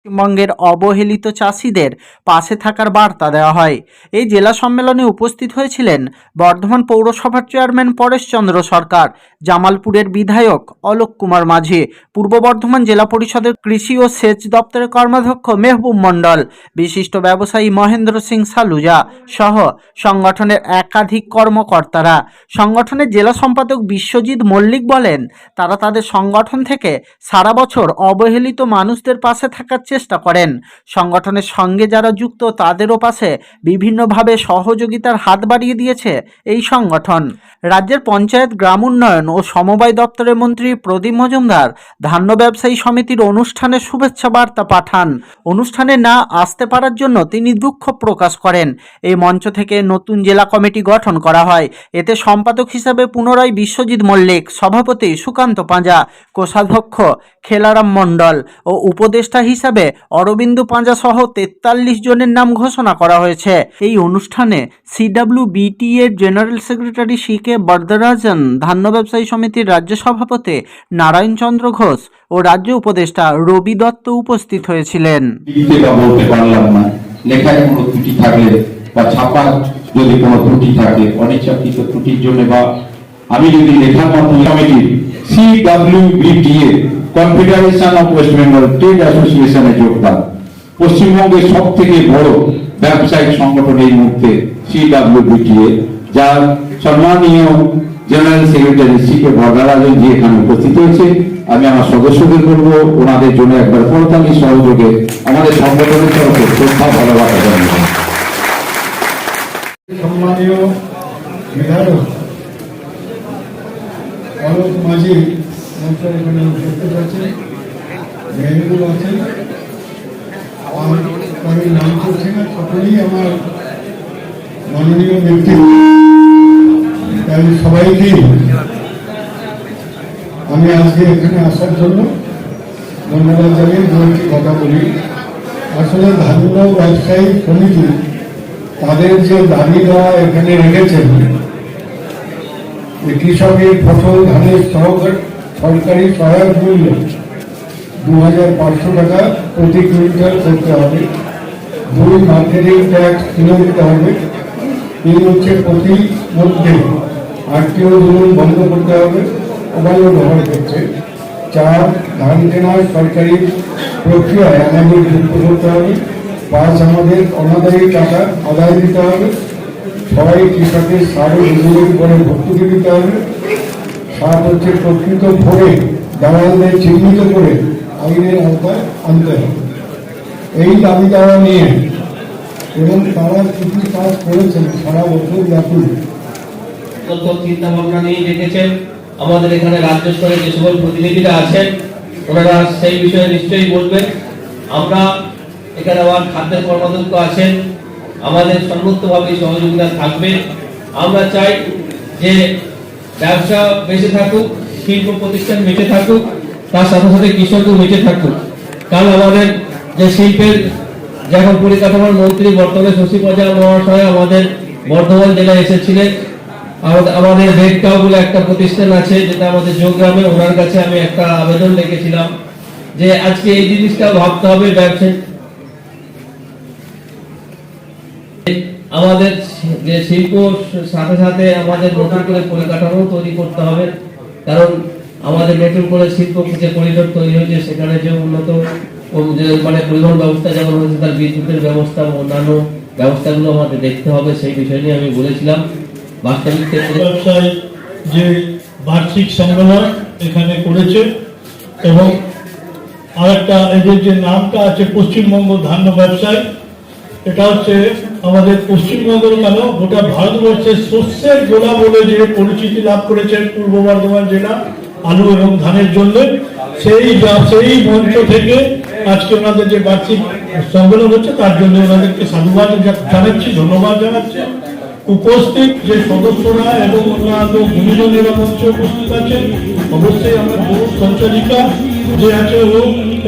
পশ্চিমবঙ্গের অবহেলিত চাষিদের পাশে থাকার বার্তা দেওয়া হয়। এই জেলা সম্মেলনে উপস্থিত হয়েছিলেন বর্ধমান পৌরসভার চেয়ারম্যান পরেশচন্দ্র সরকার, জামালপুরের বিধায়ক অলোক কুমার মাঝি, পূর্ব বর্ধমান জেলা পরিষদের কৃষি ও সেচ দপ্তরের কর্মাধ্যক্ষ মেহবুব মণ্ডল, বিশিষ্ট ব্যবসায়ী মহেন্দ্র সিং সালুজা সহ সংগঠনের একাধিক কর্মকর্তারা। সংগঠনের জেলা সম্পাদক বিশ্বজিৎ মল্লিক বলেন, তারা তাদের সংগঠন থেকে সারা বছর অবহেলিত মানুষদের পাশে থাকার চেষ্টা করেন। সংগঠনের সঙ্গে যারা যুক্ত তাদেরও পাশে বিভিন্নভাবে সহযোগিতার হাত বাড়িয়ে দিয়েছে এই সংগঠন। রাজ্যের পঞ্চায়েত, গ্রাম উন্নয়ন ও সমবায় দপ্তরের মন্ত্রী প্রদীপ মজুমদার ধান্য ব্যবসায়ী সমিতির অনুষ্ঠানে শুভেচ্ছা বার্তা পাঠান। অনুষ্ঠানে না আসতে পারার জন্য তিনি দুঃখ প্রকাশ করেন। এই মঞ্চ থেকে নতুন জেলা কমিটি গঠন করা হয়। এতে সম্পাদক হিসাবে পুনরায় বিশ্বজিৎ মল্লিক, সভাপতি সুকান্ত পাঁজা, কোষাধ্যক্ষ খেলারাম মণ্ডল ও উপদেষ্টা হিসাবে অরবিন্দু পাঁজা সহ 43 জনের নাম ঘোষণা করা হয়েছে। এই অনুষ্ঠানে CWBT এর জেনারেল সেক্রেটারি CK বরদরাজন, ধান্য ব্যবসায়ী সমিতির রাজ্য সভাপতি নারায়ণ চন্দ্র ঘোষ ও রাজ্য উপদেষ্টা রবি দত্ত উপস্থিত হয়েছিলেন। লেখায় কোনো ত্রুটি থাকলে বা ছাপার যদি কোনো ত্রুটি থাকে, অনিচ্ছাকৃত ত্রুটির জন্য বা আমি যদি লেখার মাধ্যমে কমিটির CWBTA confederation of West Bengal trade অ্যাসোসিয়েশনে যোগদান। পশ্চিমবঙ্গের সব থেকে বড় ব্যবসায়িক সংগঠন এই মুহূর্তে CWBTA, যার সম্মানীয় জেনারেল সেক্রেটারি CK বরদরাজন জি এখানে উপস্থিত হয়েছে। আমি আমার সদস্যদের বলবো ওনাদের জন্য একবার করতালি সহযোগে আমাদের সংগঠনের তরফে শ্রদ্ধা ভালোবাসা জানাই। সম্মানীয় বিধায়ক অলোক মাঝি এখানে উপস্থিত আছেন, মেহবুব আছেন, আমি নাম করছি না, সকলেই আমার মাননীয় ব্যক্তি। তাই সবাইকে আমি আজকে এখানে আসার জন্য ধন্যবাদ জানিয়ে কয়েকটি কথা বলি। আসলে ধান্য ব্যবসায়ী সমিতি তাদের যে দাবি দেওয়া এখানে রেখেছেন, কৃষকের ফসল ধানের সরকারি সহায়ক মূল্য 2500 টাকা প্রতি কুইন্টাল করতে হবে। 2 মার্কেটিং ট্যাক্স কিনে দিতে হবে। 3 হচ্ছে প্রতি মধ্যে আত্মীয় জমিন বন্ধ করতে হবে অবাধ ব্যবহার করছে। 4 ধান কেনার সরকারি প্রক্রিয়ায় আমাদের যুক্ত করতে হবে। 5 আমাদের অনাদায়ী টাকা আদায় দিতে হবে। 6 কৃষকের সার জমির পরে ভর্তুকি দিতে হবে। 7 হচ্ছে প্রকৃত ভোরে দালালদের চিহ্নিত করে আইনের আওতায় আনতে হবে। এই দাবি দেওয়া নিয়ে এবং তারা কিছু কাজ করেছেন সারা বছর ব্যাপী চিন্তা ভাবনা নিয়ে রেখেছেন। আমাদের এখানে রাজ্য স্তরে যে সকল প্রতিনিধিরা আছেন ওনারা সেই বিষয়ে নিশ্চয়ই বলবেন। আমরা এখানে আমার খাদ্যের কর্মাধ্যক্ষ আছেন, আমাদের সর্বোত্তভাবে সহযোগিতা থাকবে। আমরা চাই যে ব্যবসা বেঁচে থাকুক, শিল্প প্রতিষ্ঠান বেঁচে থাকুক, তার সাথে সাথে কৃষকও বেঁচে থাকুক। কারণ আমাদের যে শিল্পের যখন পরিকাঠামোর মন্ত্রী বর্তমানে শশী পাঁজা মহাশয় আমাদের বর্ধমান জেলায় এসেছিলেন। আমাদের বেডকাও বলে একটা প্রতিষ্ঠান আছে যেটা আমাদের যোগগ্রামে, ওনার কাছে আমি একটা আবেদন লিখেছিলাম যে আজকে এই জিনিসটাও ভাবতে হবে। ব্যবসায়ী আমাদের যে শিল্প সাথে সাথে আমাদের নতুন করে পরিকাঠামো তৈরি করতে হবে। কারণ আমাদের নতুন করে শিল্প যে করিডোর তৈরি হয়েছে সেখানে যে উন্নত মানে পরিবহন ব্যবস্থা যেমন হয়েছে, তার বিদ্যুতের ব্যবস্থা, অন্যান্য ব্যবস্থাগুলো আমাদের দেখতে হবে। সেই বিষয় নিয়ে আমি বলেছিলাম। বাস্তবিক ব্যবসায় যে বার্ষিক সম্মেলন এখানে করেছে এবং আরেকটা এদের যে নামটা আছে পশ্চিমবঙ্গ ধান্য ব্যবসায়, এটা হচ্ছে আমাদের পশ্চিমবঙ্গের কেন গোটা ভারতবর্ষের শস্যের জেলা বলে যে পরিচিতি লাভ করেছেন পূর্ব বর্ধমান জেলা আলু এবং ধানের জন্য। সেই মঞ্চ থেকে আজকে ওনাদের যে বার্ষিক সম্মেলন হচ্ছে তার জন্য ওনাদেরকে সাধুবাদ জানাচ্ছি, ধন্যবাদ জানাচ্ছি। উপস্থিত যে সদস্যরা এবং অন্যান্য গুণীজনেরা মঞ্চে উপস্থিত আছেন, অবশ্যই আমার সঞ্চালিকা যে আছে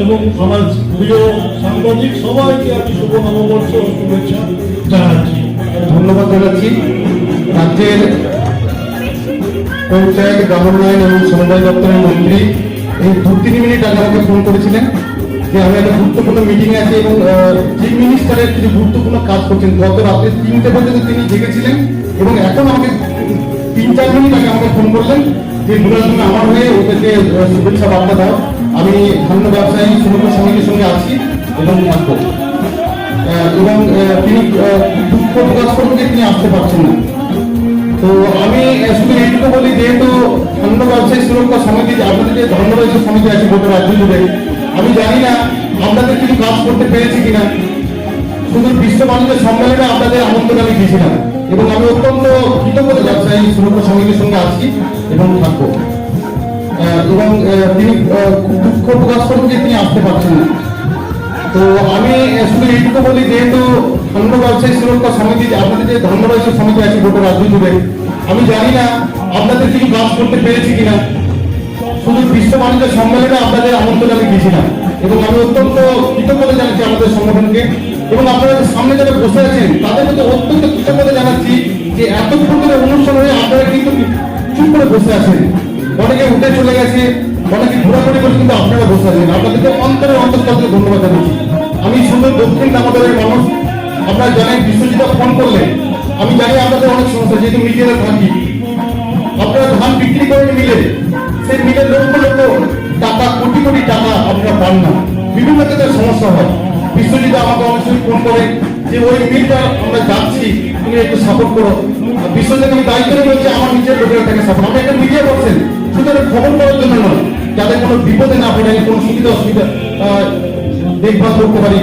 এবং আমার প্রিয় সাংবাদিক সবাইকে আমি শুভ নববর্ষ শুভেচ্ছা জানাচ্ছি, ধন্যবাদ জানাচ্ছি। রাজ্যের পঞ্চায়েত, গ্রাম উন্নয়ন এবং সমবায় দপ্তরের মন্ত্রী এই 2-3 মিনিট আগে আমাকে ফোন করেছিলেন যে আমি একটা গুরুত্বপূর্ণ মিটিংয়ে আছি এবং চিফ মিনিস্টারের কিছু গুরুত্বপূর্ণ কাজ করছেন। গত রাত্রে 3টে পর্যন্ত তিনি জেগেছিলেন এবং এখন আমাকে 3-4 মিনিট আগে আমাকে ফোন করলেন যে দুলাল তুমি আমার হয়ে ওদেরকে শুভেচ্ছা বার্তা দাও। আমি ধান্য ব্যবসায়ী শ্রমিক সমিতির সঙ্গে আছি এবং থাকবো। এবং তিনি দুঃখ প্রকাশ করবেন যে তিনি আসতে পারছেন না। তো আমি শুধু এইটুকু বলি, যেহেতু ধান্য ব্যবসায়ী সুরক্ষা সমিতি, আপনাদের যে ধর্ম রয়েছে সমিতি আছে গোটা রাজ্য জুড়ে, আমি জানি না আপনাদের কিছু কাজ করতে পেরেছি কিনা। শুধু বিশ্ব বাণিজ্য সম্মেলনে আপনাদের আমন্ত্রণ আমি দিয়েছিলাম এবং আমি অত্যন্ত কৃতজ্ঞ ব্যবসায়ী সুরক্ষা সমিতির সঙ্গে আছি এবং থাকবো। এবং তিনি খুব দুঃখ প্রকাশ করেন যে তিনি আসতে পারছেন না। তো আমি শুধু এইটুকু বলি, যেহেতু ধান্য ব্যবসায়ী সুরক্ষা সমিতি, আপনাদের যে ধর্ম রয়েছে সমিতি আছে গোটা রাজ্য জুড়ে, আমি জানি না আপনাদের কিছু কাজ করতে পেরেছি কিনা। শুধু বিশ্ব বাণিজ্য সম্মেলনে আপনাদের আমন্ত্রণ আমি দিয়েছিলাম এবং আমি অত্যন্ত কৃতজ্ঞতা জানাচ্ছি আমাদের সংগঠনকে এবং আপনাদের সামনে যারা বসে আছেন তাদের মধ্যে অত্যন্ত কৃতজ্ঞতা জানাচ্ছি যে এতক্ষণ ধরে অনুষ্ঠান হয়ে আপনারা কিন্তু চুপ করে বসে আছেন। অনেকে উঠে চলে গেছে, অনেকে ঘোরাঘুরি করে, কিন্তু আপনারা বসে আছেন। আপনাদেরকে অন্তরের অন্তঃস্থল থেকে ধন্যবাদ জানাচ্ছি। আমি শুধু দক্ষিণ দামোদরের মানুষ, আপনারা জানেন বিশ্বজিৎ ফোন করলেন, আমি জানি আপনাদের অনেক সমস্যা, যেহেতু মিডিয়াতে থাকি। আপনারা ধান বিক্রি করেন মিলে, সেই মিলে লক্ষ লক্ষ টাকা, কোটি কোটি টাকা আপনারা পান না, বিভিন্ন ক্ষেত্রে সমস্যা হয়। বিশ্বজিৎ আমাকে অনেক সময় ফোন করে যে ওই মিলটা আমরা যাচ্ছি, তুমি একটু সাপোর্ট করো। বিশ্বজিৎ আমি দায়িত্ব নিয়ে বলছি আমার নিজের লোকের থেকে সাপোর্ট। আমি একটা মিডিয়া করছেন শুধু খবর করার জন্য নয়, যাতে কোনো বিপদে না পড়ে, কোনো সুবিধা অসুবিধা দেখভাল করতে পারি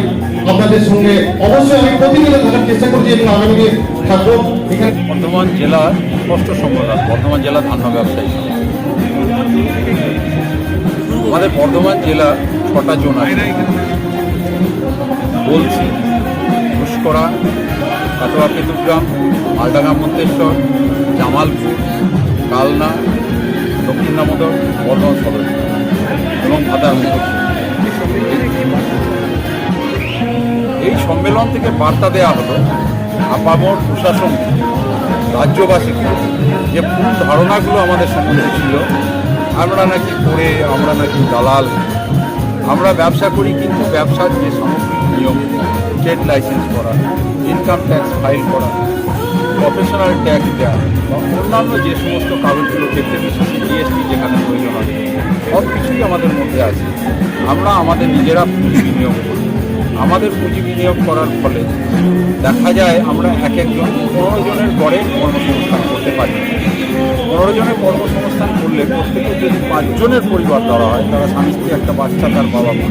আপনাদের সঙ্গে। অবশ্যই আমি প্রতিদিন থাকার চেষ্টা করছি এবং আগামী দিনে থাকবো এখানে। বর্ধমান জেলার ষষ্ঠ সম্মেলন বর্ধমান জেলা ধান্য ব্যবসায়ী। আমাদের বর্ধমান জেলা 6টা জোন আছে, বলছি, ঘুষকরা, কাটোয়া কেতুগ্রাম, মালডাঙ্গা মন্তেশ্বর, জামালপুর, কালনা, দক্ষিণ দামোদর, বর্ধমান সদর এবং ভাতারমুখ। এই সম্মেলন থেকে বার্তা দেওয়া হলো আপামর প্রশাসন, রাজ্যবাসীকে, যে ভুল ধারণাগুলো আমাদের সম্বন্ধে ছিল, আমরা নাকি করে, আমরা নাকি দালাল, আমরা ব্যবসা করি, কিন্তু ব্যবসার যে সামগ্রিক নিয়ম, ট্রেড লাইসেন্স করা, ইনকাম ট্যাক্স ফাইল করা, প্রফেশনাল ট্যাক্স দেওয়া বা অন্যান্য যে সমস্ত কাগজগুলো ক্ষেত্রে, বিশেষ জিএসটি যেখানে প্রয়োজন হয়, সব কিছুই আমাদের মধ্যে আছে। আমরা আমাদের নিজেরা পুঁজি বিনিয়োগ করি। আমাদের পুঁজি বিনিয়োগ করার ফলে দেখা যায় আমরা এক একজন 15 জনের গড়ে কর্মসংস্থান করতে পারি। 15 জনের কর্মসংস্থান করলে প্রত্যেকে যদি 5 জনের পরিবার ধরা হয়, তারা স্বামী স্ত্রী, একটা বাচ্চা, তার বাবা মা,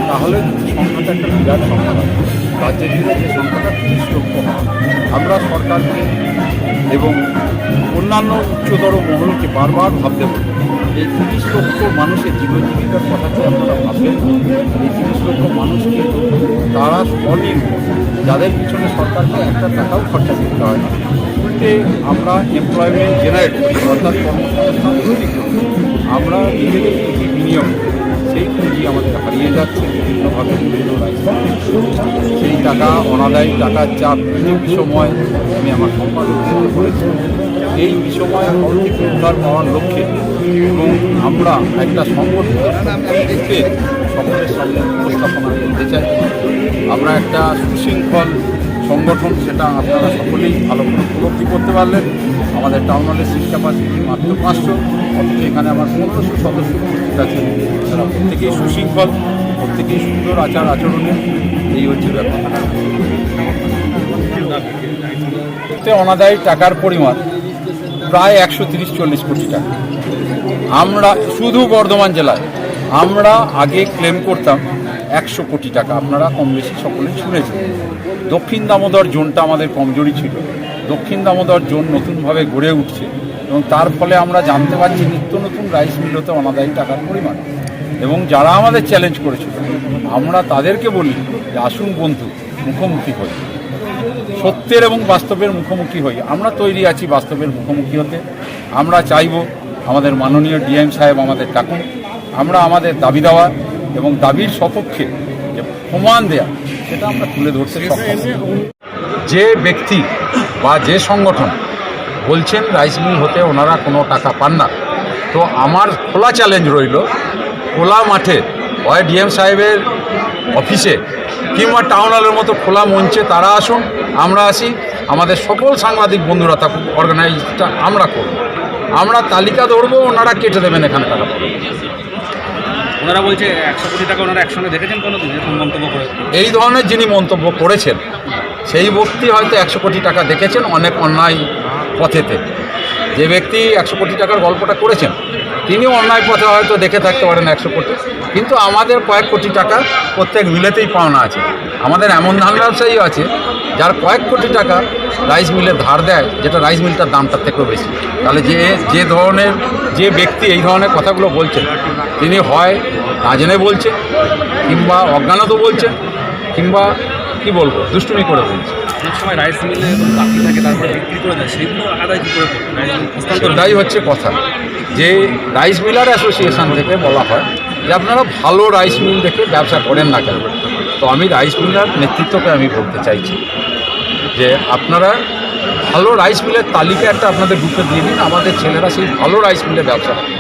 তাহলে সংখ্যাটা একটা বিরাট সংখ্যা হয়। রাজ্যের জুড়ে যে সংখ্যাটা 30 লক্ষ হয়। আমরা সরকারকে এবং অন্যান্য উচ্চতর মহলকে বারবার ভাবতে বলি, এই 30 লক্ষ মানুষের জীবন জীবিকার কথাকে আপনারা ভাববেন। এই 30 লক্ষ মানুষ কিন্তু তারা স্বনির্ভর, যাদের পিছনে সরকারকে একটা টাকাও খরচা করতে হয় না। উল্টে আমরা এমপ্লয়মেন্ট জেনারেট করি, অর্থাৎ কর্মসংস্থান তৈরি করি। আমরা নিজেদের পুঁজি বিনিয়োগ, সেই পুঁজি আমাদের হারিয়ে যাচ্ছে বিভিন্নভাবে, বিভিন্ন রাজনীতি। সেই টাকা, অনাদায়ী টাকার চাপ, যে বিষময় আমি আমার সম্পাদকদের করেছি, এই বিষময় থেকে উদ্ধার পাওয়ার লক্ষ্যে এবং আমরা একটা সংগঠিত সকলের সামনে উপস্থাপনা করতে চাই। আমরা একটা সুশৃঙ্খল সংগঠন, সেটা আপনারা সকলেই ভালো করে উপলব্ধি করতে পারলেন। আমাদের টাউন হলের সিট ক্যাপাসিটি মাত্র 500, অথচ এখানে আমার 1500 সদস্য উপস্থিত আছেন। তারা প্রত্যেকেই সুশৃঙ্খল, প্রত্যেকেই সুন্দর আচার আচরণে। এই হচ্ছে ব্যাপার। অনাদায়ী টাকার পরিমাণ প্রায় 130-40 কোটি টাকা। আমরা শুধু বর্ধমান জেলায় আমরা আগে ক্লেম করতাম 100 কোটি টাকা। আপনারা কম বেশি সকলেই শুনেছেন। দক্ষিণ দামোদর জোনটা আমাদের কমজোরি ছিল। দক্ষিণ দামোদর জোন নতুনভাবে গড়ে উঠছে এবং তার ফলে আমরা জানতে পারছি নিত্য নতুন রাইস মিলতে অনাদায়ী টাকার পরিমাণ। এবং যারা আমাদের চ্যালেঞ্জ করেছিল, আমরা তাদেরকে বলি যে আসুন বন্ধু, মুখোমুখি হই, সত্যের এবং বাস্তবের মুখোমুখি হই। আমরা তৈরি আছি বাস্তবের মুখোমুখি হতে। আমরা চাইব আমাদের মাননীয় ডিএম সাহেব আমাদের ডাকুন। আমরা আমাদের দাবি দেওয়া এবং দাবির সপক্ষে যে প্রমাণ দেয়া, সেটা আমরা তুলে ধরতে সক্ষম। যে ব্যক্তি বা যে সংগঠন বলছেন রাইস মিল হতে ওনারা কোনো টাকা পান না, তো আমার খোলা চ্যালেঞ্জ রইল, খোলা মাঠে হয় ডিএম সাহেবের অফিসে কিংবা টাউন হলের মতো খোলা মঞ্চে তারা আসুন, আমরা আসি, আমাদের সকল সাংবাদিক বন্ধুরা থাকুক, অর্গানাইজটা আমরা করব, আমরা তালিকা ধরবো, ওনারা কেটে দেবেন এখানে টাকা। ওনারা বলছে 100 কোটি টাকা ওনারা একসঙ্গে দেখেছেন কোনো দিন এরকম মন্তব্য করে? এই ধরনের যিনি মন্তব্য করেছেন সেই ব্যক্তি হয়তো 100 কোটি টাকা দেখেছেন অনেক অন্যায় পথেতে। যে ব্যক্তি 100 কোটি টাকার গল্পটা করেছেন তিনিও অন্যায় পথে হয়তো দেখে থাকতে পারেন 100 কোটি, কিন্তু আমাদের কয়েক কোটি টাকা প্রত্যেক মিলেতেই পাওনা আছে। আমাদের এমন ধান ব্যবসায়ী আছে যার কয়েক কোটি টাকা রাইস মিলের ধার দেয়, যেটা রাইস মিলটার দামটার থেকেও বেশি। তাহলে যে ব্যক্তি এই ধরনের কথাগুলো বলছেন তিনি হয় না জেনে বলছেন, কিংবা অজ্ঞানত বলছেন, কিংবা কি বলবো দুষ্টুমি করে বলছে। অনেক সময় রাইস মিলে বাকি থাকে তারপরে বিক্রি করে দেয়, সেগুলো আদায় কী করে করবে? এটাই হচ্ছে কথা, যে রাইস মিলার অ্যাসোসিয়েশন থেকে বলা হয় যে আপনারা ভালো রাইস মিল দেখে ব্যবসা করেন না কেন। তো আমি রাইস মিলার নেতৃত্বকে আমি বলতে চাইছি যে আপনারা ভালো রাইস মিলের তালিকা একটা আপনাদের গ্রুপে দিয়ে দিন, আমাদের ছেলেরা সেই ভালো রাইস মিলে ব্যবসা করে।